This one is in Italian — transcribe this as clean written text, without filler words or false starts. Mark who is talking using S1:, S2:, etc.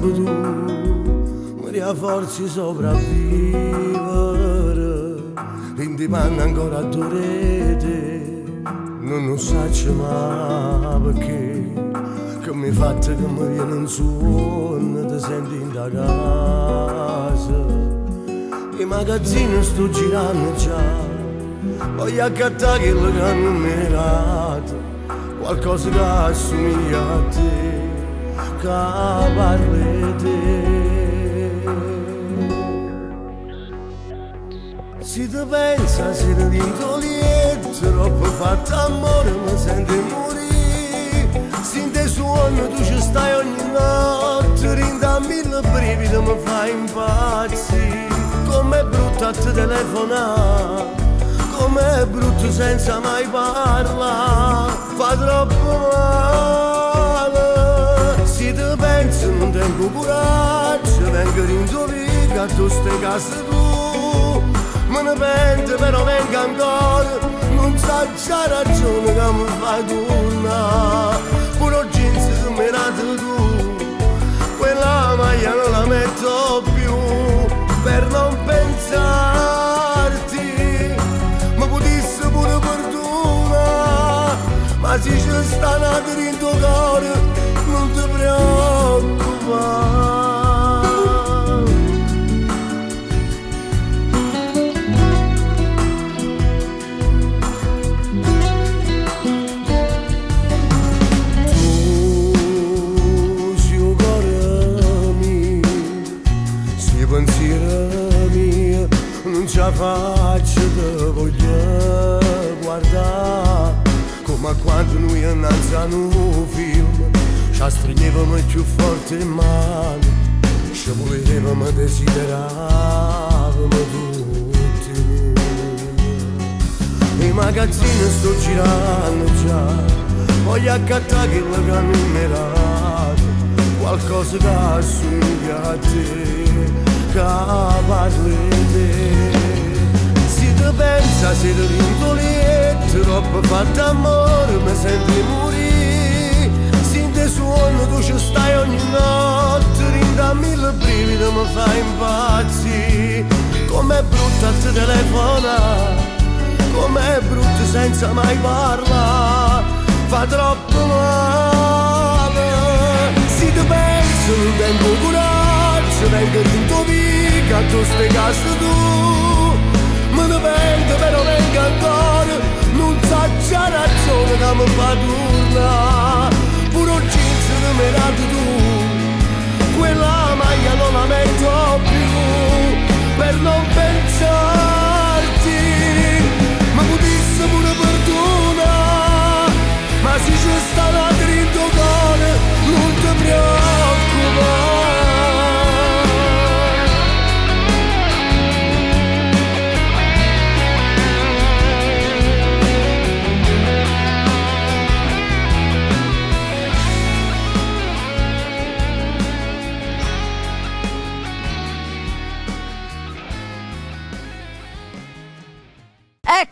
S1: troppo tu mi dia forza di sopravvivere, quindi panna ancora a dorete, non saccio mai perché, che mi fatta che mi viene un suono, ti senti in da casa, i magazzini sto girando già, voglio accattare quello che hanno mirato, qualcosa che assomiglia a te, che parli te. Si ti pensa, si ti vinto lieto, troppo fatto amore, mi senti morire, se in te suono tu ci stai ogni notte, rinda mille brividi, mi fai impazzire, com'è brutto a te telefonare, com'è brutto senza mai parlare, fa troppo male. Se ti pensi non tengo coraggio, vengo ringiovita, tu stai casa tu, me ne pente però vengo ancora, non sai c'ha ragione che mi fai tornare, pure jeans che mi hai dato tu, quella maglia non la metto più, per non pensarti, mi potessi pure perdonare, ma se ci sta nato in tuo cuore, non ti preoccupare. Non ce la faccio, te voglio guardare come quando noi innanzi a un film ci stringevamo più forte in mano, ci volevamo, desideravamo tutti noi. I magazzini sto girando già, voglio accattare quello che hanno mirato, qualcosa che assomiglia a te, che parli te. Se ti pensa, se ti vinto lieto, troppo fatto amore, mi senti morire, se in te suono tu ci stai ogni notte, rinda mille brividi, mi fai impazzire, com'è brutto a te telefonare, com'è brutto senza mai parlare, fa troppo male. Se ti penso non tengo coraggio, vengo vinto via, tu stai casa tu, me ne pento però vengo ancora, non sai c'ha ragione che mi fa tornare, pure un jeans che mi hai dato tu, quella maglia non la metto più, per non pensare